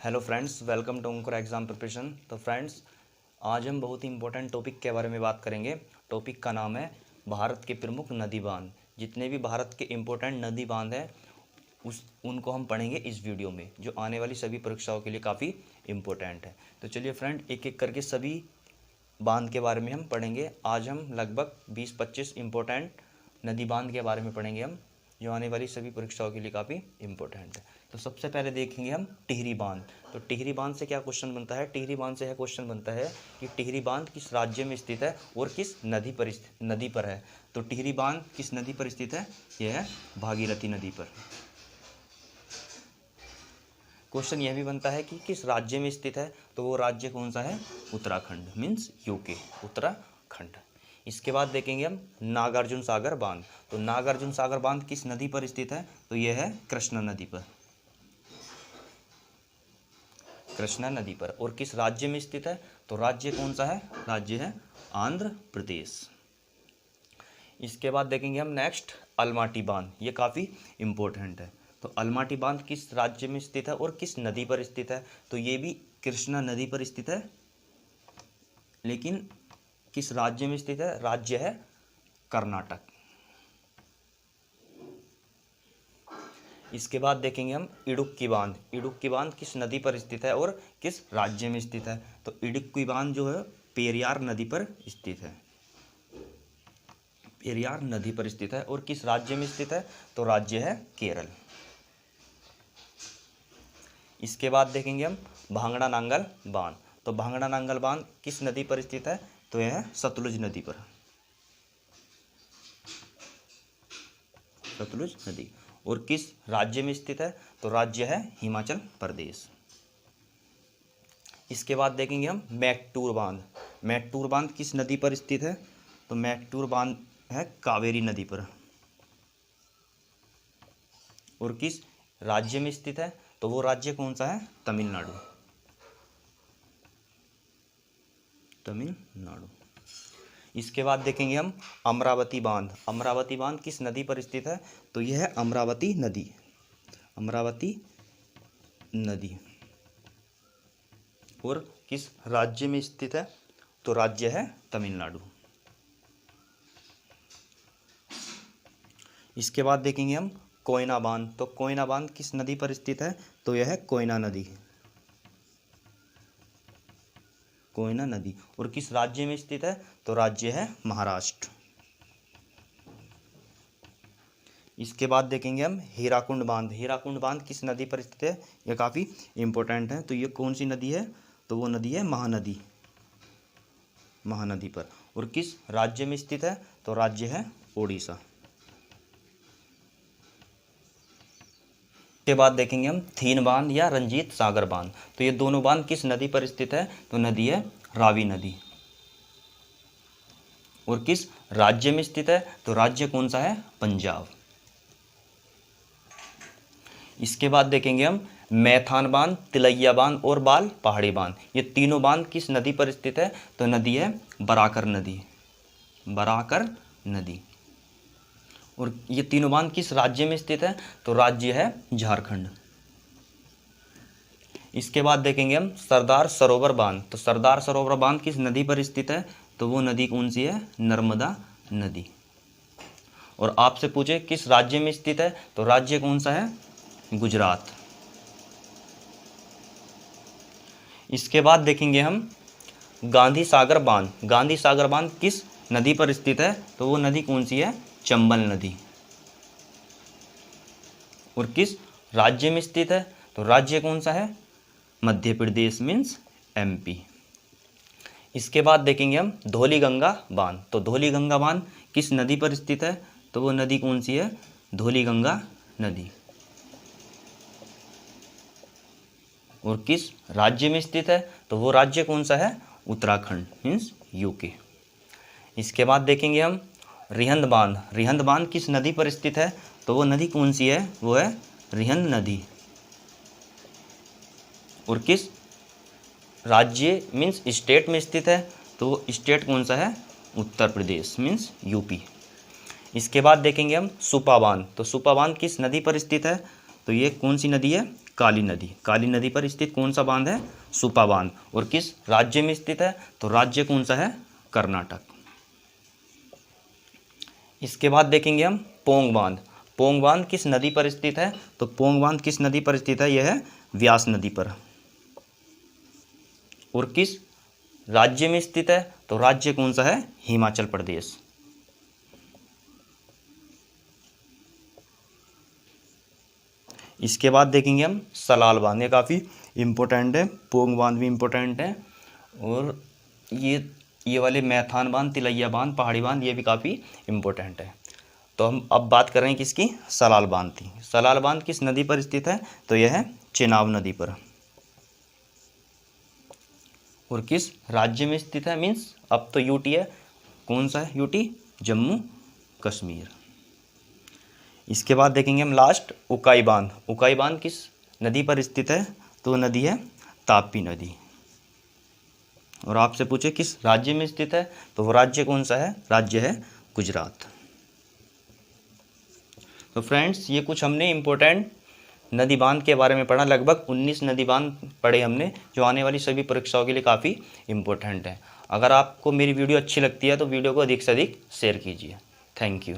Hello friends, welcome to Ankur exam preparation. तो friends, आज हम बहुत ही इंपॉर्टेंट टॉपिक के बारे में बात करेंगे। टॉपिक का नाम है भारत के प्रमुख नदी बांध। जितने भी भारत के इंपॉर्टेंट नदी बांध हैं उनको हम पढ़ेंगे इस वीडियो में, जो आने वाली सभी परीक्षाओं के लिए काफ़ी इम्पोर्टेंट है। तो चलिए फ्रेंड, एक एक करके सभी बांध के बारे में हम पढ़ेंगे। आज हम लगभग 20-25 इम्पोर्टेंट नदी बांध के बारे में पढ़ेंगे हम, जो आने वाली सभी परीक्षाओं के लिए काफ़ी इम्पोर्टेंट है। तो सबसे पहले देखेंगे हम टिहरी बांध। तो टिहरी बांध से क्या क्वेश्चन बनता है? टिहरी बांध से यह क्वेश्चन बनता है कि टिहरी बांध किस राज्य में स्थित है और किस नदी पर है। तो टिहरी बांध किस नदी पर स्थित है? यह है भागीरथी नदी पर। क्वेश्चन यह भी बनता है कि किस राज्य में स्थित है, तो वो राज्य कौन सा है? Uttarakhand, means UK, Uttarakhand. इसके बाद देखेंगे हम नागार्जुन सागर बांध। तो नागार्जुन सागर बांध किस नदी पर स्थित है? तो यह है कृष्णा नदी पर, कृष्णा नदी पर। और किस राज्य में स्थित है? तो राज्य कौन सा है? राज्य है आंध्र प्रदेश। इसके बाद देखेंगे हम नेक्स्ट अलमाटी बांध। ये काफ़ी इम्पोर्टेंट है। तो अलमाटी बांध किस राज्य में स्थित है और किस नदी पर स्थित है? तो ये भी कृष्णा नदी पर स्थित है, लेकिन किस राज्य में स्थित है? राज्य है कर्नाटक। इसके बाद देखेंगे हम इडुक्की बांध। इडुक्की बांध किस नदी पर स्थित है और किस राज्य में स्थित है? तो इडुक्की बांध जो है पेरियार नदी पर स्थित है, पेरियार नदी पर स्थित है। और किस राज्य में स्थित है? तो राज्य है केरल। इसके बाद देखेंगे हम भांगड़ा नांगल बांध। तो भांगड़ा नांगल बांध किस नदी पर स्थित है? तो यह है सतलुज नदी पर, सतलुज नदी। और किस राज्य में स्थित है? तो राज्य है हिमाचल प्रदेश। इसके बाद देखेंगे हम मैक्टूर बांध। मैक्टूर बांध किस नदी पर स्थित है? तो मैक्टूर बांध है कावेरी नदी पर। और किस राज्य में स्थित है? तो वो राज्य कौन सा है? तमिलनाडु, तमिलनाडु। इसके बाद देखेंगे हम अमरावती बांध। अमरावती बांध किस नदी पर स्थित है? तो यह है अमरावती नदी, अमरावती नदी। और किस राज्य में स्थित है? तो राज्य है तमिलनाडु। इसके बाद देखेंगे हम कोयना बांध। तो कोयना बांध किस नदी पर स्थित है? तो यह है कोयना नदी, कोयना नदी। और किस राज्य में स्थित है? तो राज्य है महाराष्ट्र। इसके बाद देखेंगे हम हीराकुंड बांध। हीराकुंड बांध किस नदी पर स्थित है? यह काफ़ी इम्पोर्टेंट है। तो ये कौन सी नदी है? तो वो नदी है महानदी, महानदी पर। और किस राज्य में स्थित है? तो राज्य है ओडिशा। के बाद देखेंगे हम थीन बांध या रंजीत सागर बांध। तो ये दोनों बांध किस नदी पर स्थित है? तो नदी है रावी नदी। और किस राज्य में स्थित है? तो राज्य कौन सा है? पंजाब। इसके बाद देखेंगे हम मैथान बांध, तिलैया बांध और बाल पहाड़ी बांध। ये तीनों बांध किस नदी पर स्थित है? तो नदी है बराकर नदी, बराकर नदी। और ये तीनों बांध किस राज्य में स्थित है? तो राज्य है झारखंड। इसके बाद देखेंगे हम सरदार सरोवर बांध। तो सरदार सरोवर बांध किस नदी पर स्थित है? तो वो नदी कौन सी है? नर्मदा नदी। और आपसे पूछे किस राज्य में स्थित है? तो राज्य कौन सा है? गुजरात। इसके बाद देखेंगे हम गांधी सागर बांध। गांधी सागर बांध किस नदी पर स्थित है? तो वो नदी कौन सी है? चंबल नदी। और किस राज्य में स्थित है? तो राज्य कौन सा है? Madhya Pradesh, means MP. इसके बाद देखेंगे हम धौली गंगा बांध। तो धौली गंगा बांध किस नदी पर स्थित है? तो वो नदी कौन सी है? धौली गंगा नदी। और किस राज्य में स्थित है? तो वो राज्य कौन सा है? Uttarakhand, means UK. इसके बाद देखेंगे हम रिहंद बांध। रिहंद बांध किस नदी पर स्थित है? तो वो नदी कौन सी है? वो है रिहंद नदी। और किस राज्य मीन्स स्टेट में स्थित है? तो वो स्टेट कौन सा है? Uttar Pradesh, means UP. इसके बाद देखेंगे हम सुपा बांध। तो सुपा बांध किस नदी पर स्थित है? तो ये कौन सी नदी है? काली नदी। काली नदी पर स्थित कौन सा बांध है? सुपा बांध। और किस राज्य में स्थित है? तो राज्य कौन सा है? कर्नाटक। इसके बाद देखेंगे हम पोंग बांध। पोंग बांध किस नदी पर स्थित है? तो पोंग बांध किस नदी पर स्थित है? यह है व्यास नदी पर। और किस राज्य में स्थित है? तो राज्य कौन सा है? हिमाचल प्रदेश। इसके बाद देखेंगे हम सलाल बांध। ये काफ़ी इम्पोर्टेंट है। पोंग बांध भी इम्पोर्टेंट है। और ये वाले मैथान बांध, तिलैया बांध, पहाड़ी बांध, ये भी काफ़ी इम्पोर्टेंट है। तो हम अब बात कर रहे हैं किसकी? सलाल बांध की। सलाल बांध किस नदी पर स्थित है? तो यह है चेनाब नदी पर। और किस राज्य में स्थित है? मीन्स अब तो यूटी है। कौन सा है यूटी? जम्मू कश्मीर। इसके बाद देखेंगे हम लास्ट उकाई बांध। उकाई बांध किस नदी पर स्थित है? तो नदी है तापी नदी। और आपसे पूछे किस राज्य में स्थित है? तो वो राज्य कौन सा है? राज्य है गुजरात। तो फ्रेंड्स, ये कुछ हमने इम्पोर्टेंट नदी बांध के बारे में पढ़ा। लगभग 19 नदी बांध पढ़े हमने, जो आने वाली सभी परीक्षाओं के लिए काफ़ी इम्पोर्टेंट है। अगर आपको मेरी वीडियो अच्छी लगती है तो वीडियो को अधिक से अधिक शेयर कीजिए। Thank you.